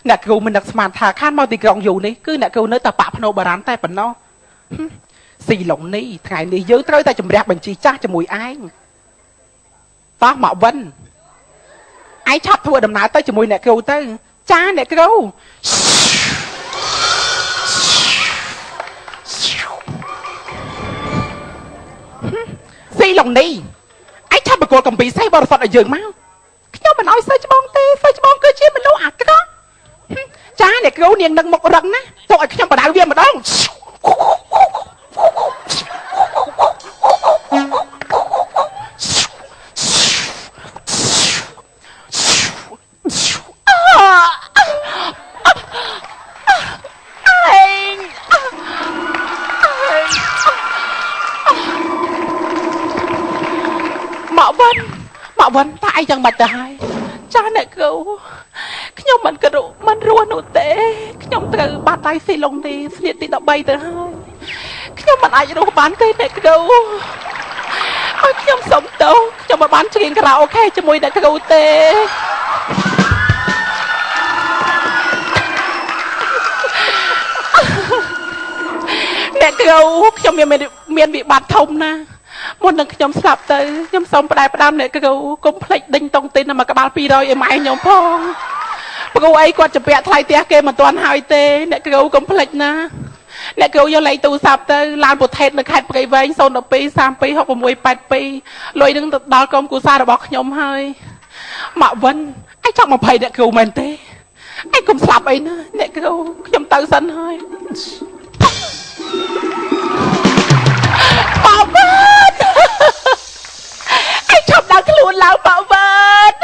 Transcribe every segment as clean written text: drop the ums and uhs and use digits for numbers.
អ្នកគ្រូមិននឹកស្មានថាខានមកទីក្រុងយូរនេះគឺអ្នកគ្រូនៅតែបាក់ភ្នោបារានតែប៉ុណ្ណោះស៊ីឡុងនេះថ្ងៃនេះយើងត្រូវតែជំរះបញ្ជីចាស់ជាមួយឯងតោះមកវិនឯងឆាប់ធ្វើដំណើរទៅជាមួយអ្នកគ្រូទៅចាអ្នកគ្រូស៊ីឡុងនេះឯងឆាប់បកគោលកំពីសៃបរិសុទ្ធឲ្យយើងមកខ្ញុំមិនអោយសើច្បងទេសើច្បងគឺជាមនុស្សអាក្រក់ចាអ្នកគ្រូនាងនឹងមករឹងណាទុកឲ្យខ្ញុំបដៅវាម្ដងមកវិនតែឯងយ៉ាងម៉េចទៅហើយចាអ្នកគ្រូខ្ញុំមិនរស់នោះទេខ្ញុំត្រូវបាត់ដៃស៊ីឡុងនេះស្នៀតទី13ទៅហើយខ្ញុំមិនអាចរស់បានទេអ្នកគ្រូឲ្យខ្ញុំសុំទោសខ្ញុំមិនបានច្រៀងខារ៉ាអូខេជាមួយអ្នកគ្រូទេអ្នកគ្រូខ្ញុំមានវិបត្តិធំណាស់មុននឹងខ្ញុំស្លាប់ទៅខ្ញុំសូមផ្ដាំអ្នកគ្រូកុំភ្លេចដេញតុងទីនមកក្បាល200ឲ្យម៉ែខ្ញុំផងព្រោះអីគាត់ចម្ពាក់ថ្លៃផ្ទះគេមិនទាន់ហើយទេអ្នកគ្រូកុំភ្លេចណាអ្នកគ្រូយកលេខទូរស័ព្ទទៅឡានប្រទេសនៅខេត្តព្រៃវែង012 32 6682លុយនឹងទៅដល់ក្រុមគ្រួសាររបស់ខ្ញុំហើយមកវិនឯងចង់20អ្នកគ្រូមែនទេឯងកុំស្លាប់អីណាអ្នកគ្រូខ្ញុំទៅសិនហើយប៉ាវ៉ាត់ឯងឈប់ដល់ខ្លួនឡើងប៉ាវ៉ាត់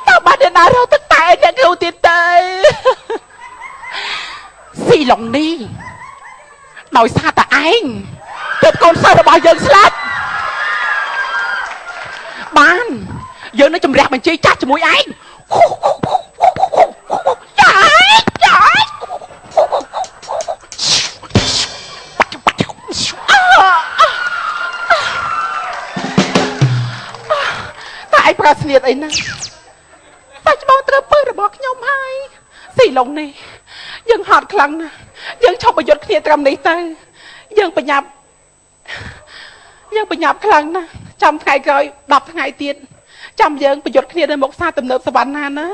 តើបាត់ទៅណារកទឹកតែអ្នកគ្រូទៀតទៅស៊ីឡុងនេះដោយសារតែឯងទើបកូនសិស្សរបស់យើងស្លាប់បានយើងនឹងជំរះបញ្ជីចាស់ជាមួយឯងចាតែឯងប្រើស្នៀតអីណាតែច្បងត្រូវពើរបស់ខ្ញុំហើយស៊ីឡុងនេះយើងហត់ខ្លាំងណាស់យើងឈប់ប្រយុទ្ធគ្នាត្រឹមនេះទៅយើងបញ្ញាប់ខ្លាំងណាស់ចាំថ្ងៃក្រោយ10ថ្ងៃទៀតចាំយើងប្រយុទ្ធគ្នានៅមុខផ្សារទំនើបសវណ្ណាណា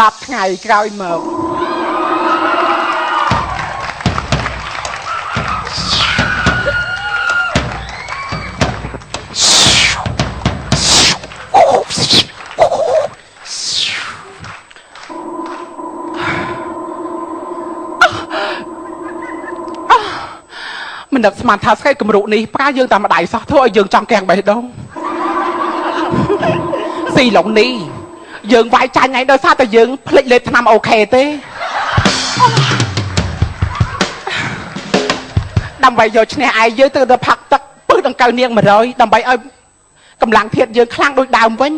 10ថ្ងៃក្រោយមកមិនដឹកស្មានថាស្កេតគំរុនេះប្រើយើងតាមម្ដាយសោះធ្វើឲ្យយើងចង់កាំងបេះដូងស៊ីឡុងនេះយើងវាយចាញ់ឯងដោយសារតែយើងភ្លេចលេបថ្នាំអូខេទេដើម្បីយកឈ្នះឯងយើងត្រូវទៅផឹកទឹកពឹសដង្កូវនាង100ដើម្បីឲ្យកម្លាំងធាតុយើងខ្លាំងដូចដើមវិញ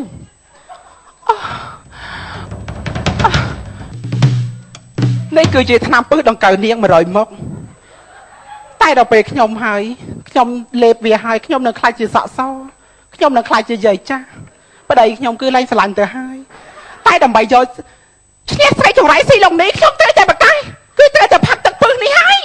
នេះគឺជាថ្នាំពឹសដង្កូវនាង100មកតែដល់ពេលខ្ញុំហើយខ្ញុំលេបវាហើយខ្ញុំនឹងខ្លាចជាសក់សខ្ញុំនឹងខ្លាចជាយាយចាស់ប្តីខ្ញុំគឺលែងស្រឡាញ់ទៅហើយតែដើម្បីយកឈ្នះស្រីចង្រៃស៊ីឡុងនេះខ្ញុំត្រូវតែបកាយគឺត្រូវតែផឹកទឹកពឹសនេះហើយ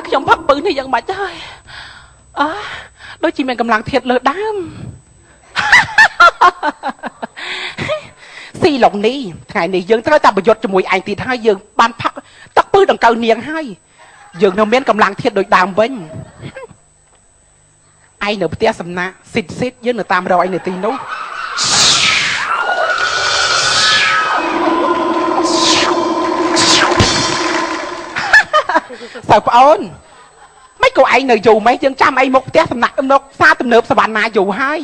ខ្ញុំផឹកពឹសនេះយ៉ាងម៉េចហើយដូចជាមានកម្លាំងធាតុលើដើមស៊ីឡុងនេះថ្ងៃនេះយើងត្រូវតែប្រយុទ្ធជាមួយឯងទៀតហើយយើងបានផឹកទឹកពឹសដង្កូវនាងហើយយើងនៅមានកម្លាំងធាតុដូចដើមវិញឯងនៅផ្ទះសំណាក់ស៊ីតយើងនៅតាមរកឯងនៅទីនោះសៅប្អូនមិនក៏ឯងនៅយូរម៉េចយើងចាំឯងមកផ្ទះសំណាក់នៅផ្សារទំនើបសវណ្ណាយូរហើយ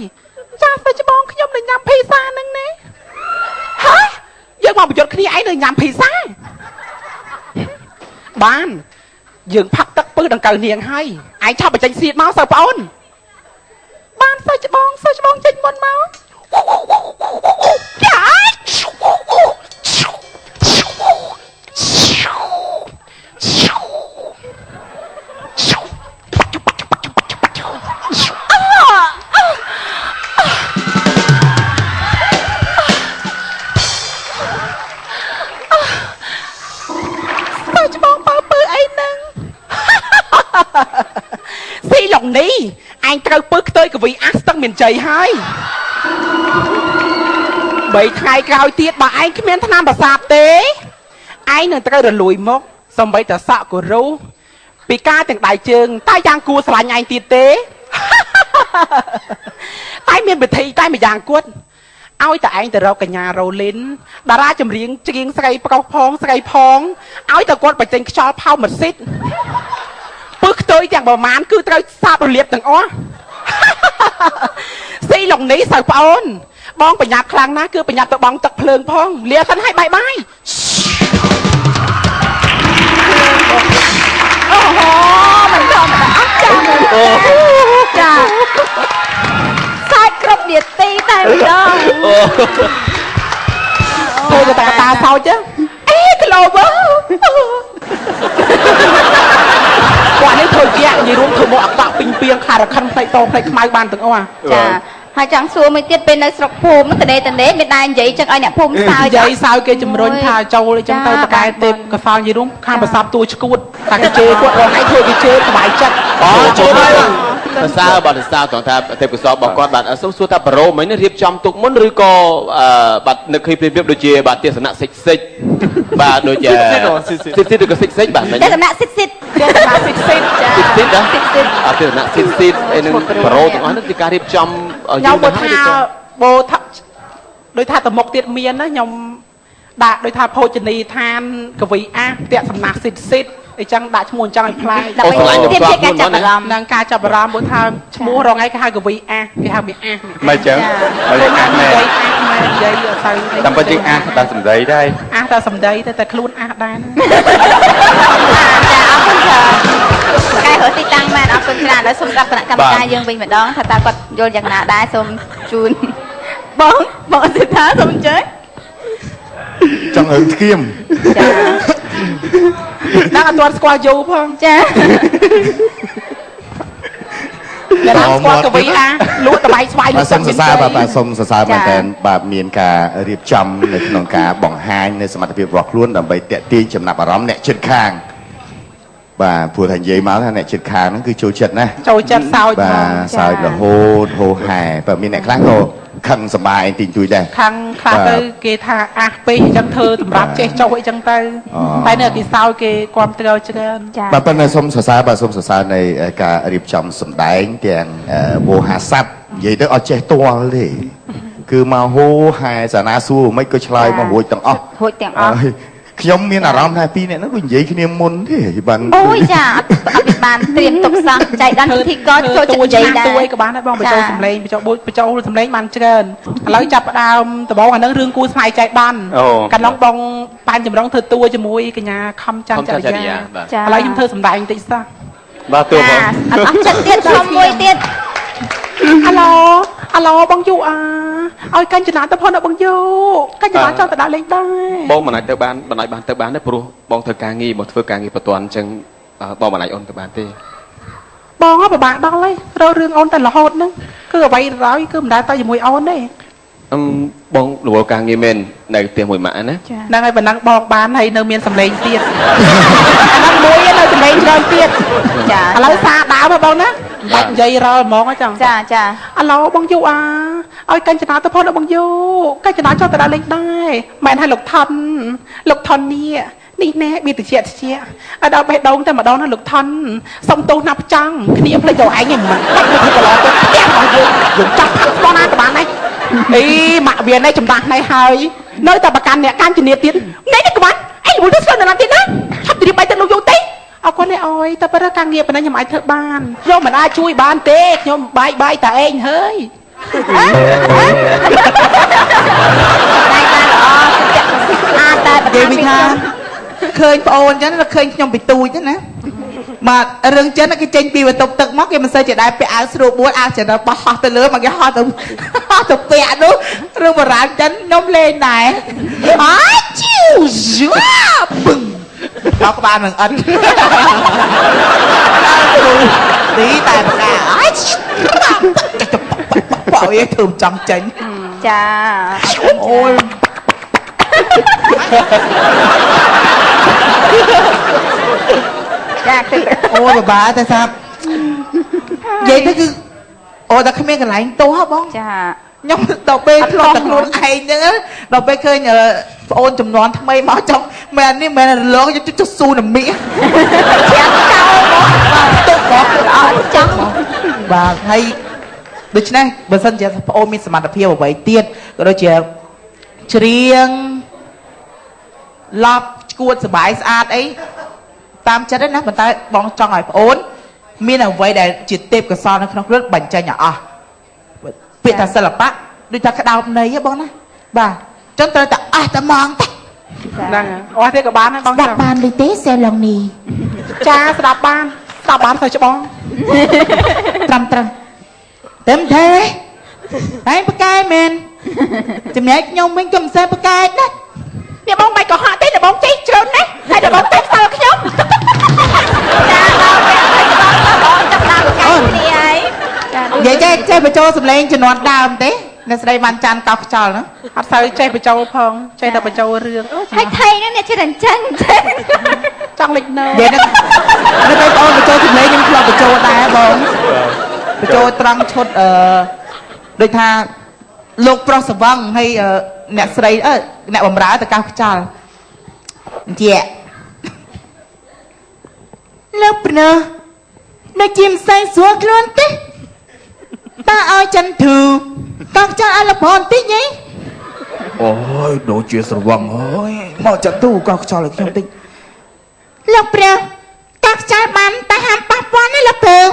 ចាទៅច្បងខ្ញុំនៅញ៉ាំភីហ្សាហ្នឹងណាហើយយើងមកប្រយុទ្ធគ្នាឯងនៅញ៉ាំភីហ្សាបានយើងផឹកទឹកពឹសដង្កូវនាងហើយឯងឆាប់បញ្ចេញសៀតមកសៅប្អូន sao cho bong chinh môn máu chạy sao cho bong bao bự ấy nâng xí lòng ní anh trâu bước tới cái vị ác tăng miền trời hai bảy ngày cao tiết mà anh cái miếng thân nam bà sạp tế anh nâng trâu rồi lùi mốc xong bảy tờ sọ của rú bị ca từng đại trường tay giang cua sạch anh tiết tế tay miền bị thị tay mà giang quất áo tại anh từ rau cả nhà rau lín bà ra chầm riêng chiên scây phong áo tại quất bạch tình cho phao một xít bước tới chẳng bảo mán cứ tới sao rồi liệp từng ó xí lòng ní sao ôn bong phải nhặt khăn ná cứ phải nhặt tụi bong tật phường phong liệp thân hai bay mình không mà áp cha sai cướp điệt ti tay mình đâu thôi người ta sao chứ ê cái lồ bơ quả này thôi kia gì đúng thôi mọi bạn bình piêng khai là khăn tay to tay mai ban từng à chà hai chẳng xua mới tiết bên nơi sọc phùm nó từ đây mới đai vậy chắc ai nhặt phùm sao vậy sao kia chùm rôn tha châu lên trong tay ta cái tệp cái phao gì đúng khăn mà sắp tôi cút ta cái chơi quật rồi hãy thôi cái chơi cái bài chất chơi đây sao toàn tha tệp cái sọ bỏ con bạn ở số ta pro mấy nó riêng trong tục muốn rưỡi co bạn nước khi phim đôi chia bạn tiền sản nặng xích và đôi chia xích được cái xích bạn tiền sản nặng xích đó tiền sản nặng xích nên pro tụi nó chỉ cả riêng trong nhau một tha bồ thập đôi tha tầm một tiết miên đó nhom đã đôi tha phô chân đi than cái vị a tiện sầm nạc xịt để chẳng đã muốn chẳng phải tiêm cái cá chập rام năng cá chập rام bữa tha mua rồi ngay cái hai cái vị a cái hai vị a mày chớ mày cái ăn này dây sao tầm bao nhiêu ăn ta sầm đấy đây a ta sầm đấyแต่ខ្លួនaដែរcái hở tí tăng mà ôngคุณច្រើនដល់សូមរាប់គណៈកម្មការយើងវិញម្ដងថាតើគាត់យល់យ៉ាងណាដែរសូមជូនបងសិដ្ឋាសូមជើញ trong ứng kiêm ចា đang ở toàn squad vô phong ចា để làm squad cái vị a lúa tờ bay xoay bà xông sờ xa mà tên bà miền cả riệp châmในขนมกาบ่องหายในสมรรถภาพรอกล้วนដើម្បី แตะตีចំណាប់អារម្មណ៍អ្នកជិតខាងបាទព្រោះថានិយាយមកថាអ្នកជិតខាងហ្នឹងគឺចូលចិត្តណាចូលចិត្តសើចបាទសើចរហូតហូហែបើមានអ្នកខ្លះក៏ខឹងសប្បាយទីជួយដែរខឹងខ្លះទៅគេថាអាស់ពេកអញ្ចឹងធ្វើសម្រាប់ចេះចុះអីចឹងទៅតែនៅគេសើចគេគ្រប់ត្រូវច្រើនបាទប៉ុន្តែសូមសរសើរនៃការរៀបចំសម្ដែងទាំងវោហាស័ព្ទនិយាយទៅអត់ចេះទាល់ទេគឺមកហូហែសាណាសួរមិនក៏ឆ្លើយមករួចទាំងអស់ខ្ញុំមានអារម្មណ៍ថាពីរអ្នកហ្នឹងក៏និយាយគ្នាមុនទេបានអូយចាអត់បានត្រៀមទុកសោះចៃដន្យពិធីករចូលចិត្តនិយាយដែរទួយក៏បានដែរបងបញ្ចូលសម្លេងបញ្ចូលសម្លេងបានច្រើនឥឡូវចាប់ផ្ដើមដំបូងអាហ្នឹងរឿងគូស្នេហ៍ចៃដន្យកន្លងបងប៉ែនចម្រុងធ្វើតួជាមួយកញ្ញាខំច័ន្ទចរិយាឥឡូវខ្ញុំធ្វើសម្ដែងបន្តិចសោះបាទតួបងអត់ចិត្តទៀតខ្ញុំមួយទៀតអាឡូបងយូឲ្យកាញ់ចំណាទៅផងបងយូកាញ់ចំណាចង់ទៅដាក់លេងដែរបងមិនអាចទៅបានទៅបានទេព្រោះបងធ្វើការងារមកធ្វើការងារបន្ទាន់អញ្ចឹងបងមិនអាចអូនទៅបានទេបងពិបាកដល់ហើយរករឿងអូនតែរហូតហ្នឹងគឺអ្វីឡើយគឺមិនដែលទៅជាមួយអូនទេបងរវល់ការងារមែននៅផ្ទះមួយម៉ាក់ណាហ្នឹងហើយប៉ុណ្ណឹងបងបានហើយនៅមានសម្លេងទៀតអាហ្នឹងមួយនៅសម្លេងច្រើនទៀតចាឥឡូវសារដើមបងណាបាច់និយាយរាល់ហ្មងអញ្ចឹងចាអាឡូបងយូឲ្យកាញ់ចំណាទៅផងបងយូកាញ់ចំណាចង់ទៅដល់លេងដែរមែនហើយលោកថននេះណែបៀតជាឲ្យដល់បេះដូងតែម្ដងណាលោកថនសុំទោសណាប់ចង់គ្នាភ្លេចទៅឯងហ្នឹងមិនបាច់ទៅកន្លងទៅផ្ទះរបស់យើងចាប់បងណាក៏បានដែរអីម៉ាក់វានេះចំដាស់នេះហើយនៅតែប្រកាន់អ្នកកាន់ជំនាញទៀតនេះក៏បានអីរវល់ទៅស្គាល់ដល់ទៀតណាឆាប់ទៅរៀបបាយទៅលោកយូទេអរគុណនេះអើយតែបើការងារប៉ុណ្ណឹងខ្ញុំអាចធ្វើបានខ្ញុំមិនអាចជួយបានទេខ្ញុំបាយតែឯងហើយតែតែប្រកាសពីថាឃើញប្អូនអញ្ចឹងឃើញខ្ញុំពីទូចណា mà rừng chân cái trên bì và tục tực móc cái mình xây chỉ đại bẹ áo sưu búa áo chỉ nó bỏ hoa từ lứa mà cái hoa từ bẹ đúng rừng mà rán chân nôm lên này chiu dúa bừng đó các bạn mình ấn tí tài bạc à bảo ấy thường trong chánh Chà. ôi Dạ, ôi bà tại sao vậy thế cứ ôi ta không biết cái lại tô hả bông Chà. nhưng đọc bê lo thật luôn ai nhớ đọc bê khơi nhờ ôn chùm nón thằng mây máu trong mẹ ni mẹ là lớn cho su nằm mía và hay được chứ này bữa sân chị ôn mình sẵn phiêu vậy tiên rồi đó chị riêng lọc cuộn sửa bái sát ấy tam chất đấy nè bàn tay bóng trong ngày ôn miên là vậy để chỉ tiếp cái son nó rất bảnh chai nhỏ việc ta sẽ là bác đi ta cái đau này á bóng nè bà chúng tôi ta ta mong ta đang ôi thế cả bán á con đạp bàn đi tế xe lòng nì cha sẽ đạp bán phải cho bóng trầm tém thế đấy bác cai men chùm nhé nhông mình cầm xe bác cai đấy nè bóng mày có họ thế là bóng cháy trơn đấy hay là bóng cháy sao cái nhóc vậy chơi phải cho sầm lên cho nó đào thế nên đây bàn chan cọc trò nữa hạt sao chơi phải cho phong chơi tập phải cho riêng Hay thay nó nè chứ đàn chân trong lịch nơ vậy nó cái con phải cho sầm lên nhưng không phải cho đá bóng phải cho trăng chốt đôi tha lục pro sờ văng hay nẹt sấy nẹt bầm rá từ cao trò dạ lớp nơ nó chìm say xuống luôn thế ta ai chân thù các cha ai là bọn tí nhỉ ôi đồ chuyện sờ văng ơi mà chân thù các cha là không tính lớp nơ các cha bán ta ham bắp quan ấy lớp nơ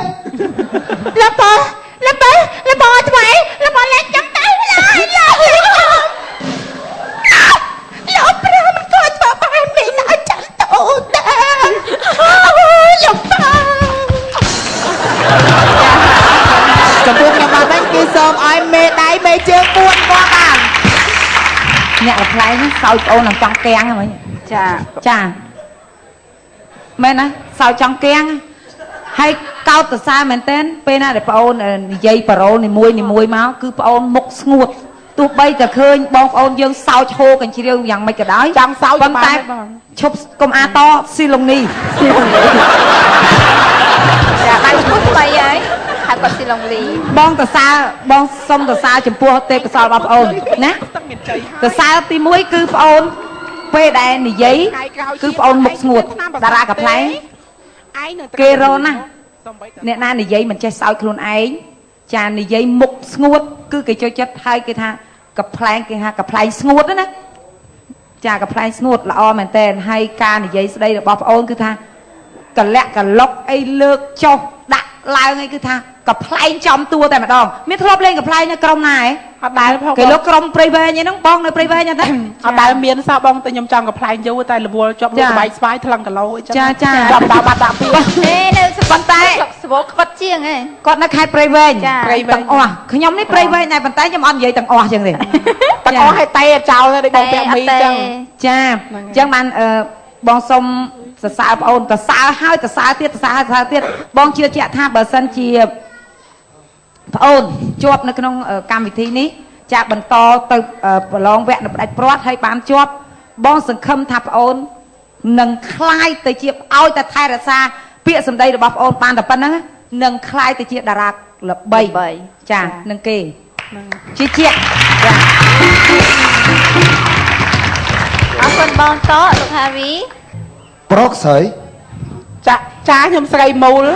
lớp bò cho mày lớp bò lên chấm tay lại lớp nơ mình coi cho bạn mình lại chân thù ta lớp nơ Cảm ơn nhà bà bánh kia xôm ôi mê đáy mê chương buôn qua bàn Nhạc là play nó sao ôn làm trong keng rồi Chà. Chà Mẹ nè sao trong keng hay cao từ xa mình tên bên này để bà ôn dây bà rô này mùi máu cứ bà ôn mục nguột tụi bây giờ khơi bông ôn dương sao hô cần chỉ riêng dàng mấy cái đó trong sao vâng tay chụp công a to xì lông ni dạ bay phút bay ấy hai con xì lông lì bông từ sông từ xa chùm pua tê cái sao bà ôn nè từ xa tí muối cứ bà ôn phê đài này giấy cứ bà ôn mục nguột đã ra gặp lấy kê rô nè nè na này giấy mình chơi sao luôn ấy chà này giấy mục nguột cứ cái cho chất hai cái tha cặp play nguột đó nè chà cặp play nguột là o mình tên hay ca này giấy đây là bọc ôn cứ tha cả lẹ cả lóc ấy lược cho đặt lại ngay cứ tha cặp play trong tua tại mà đòn miết thộp lên cặp play nha công này cái lúc công private như nó bong này private nha thế ở đây miền sao bong tôi nhom trong cặp play vô tay là vua cho một bài spy thằng cả lâu cha đập đào bạt đạp ê nè bàn tay vật chiêng ấy con nó khai private tầng oa nhóm này private này bàn tay cho ăn vậy tầng oa chừng gì tầng oa hay tay chào ra đi bong bẹo mi chăng cha chăng bạn bong sông xa ôn xa hai xa tiết bong chưa chạy tha bờ sân chia ôn chọpនៅក្នុងកម្មវិធីនេះចាក់បន្តទៅប្រឡងវគ្គនៅផ្ដាច់ព្រាត់ហើយបានជាប់បងសង្ឃឹមថាប្អូននឹងคล้ายទៅជាឲ្យតែថែរក្សាពាក្យសម្ដីរបស់ប្អូនបានតែប៉ុណ្្នឹងនឹងคล้ายទៅជាតារាល្បីចានឹងគេជាជាចាអរគុណបងតលោកហាវីប្រុសស្រីចាខ្ញុំស្រីមូល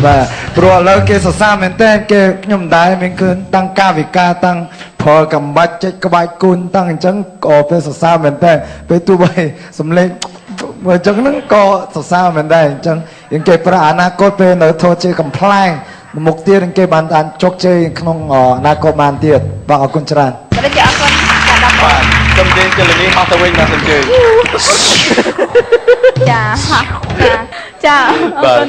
បាទព្រោះឥឡូវគេសរសើរមែនតើគេខ្ញុំមិនដែរមានឃើញតាំងកាវិការតាំងផលកំបាច់ចិត្តក្បាច់គុណតាំងអញ្ចឹងក៏ពេលសរសើរមែនតើពេលទោះបីសំលេងមើលអញ្ចឹងហ្នឹងក៏សរសើរមែនដែរអញ្ចឹងយើងគេប្រាអនាគតពេលនៅធ្វើជាកំ pl ែងមុខទៀតគេបានជោគជ័យក្នុងអនាគតបានទៀតបាទអរគុណច្រើនបាទអរគុណ បាទសូមជើញចលនាមកទៅវិញបាទសូមជើញ ចាចាចាអរគុណ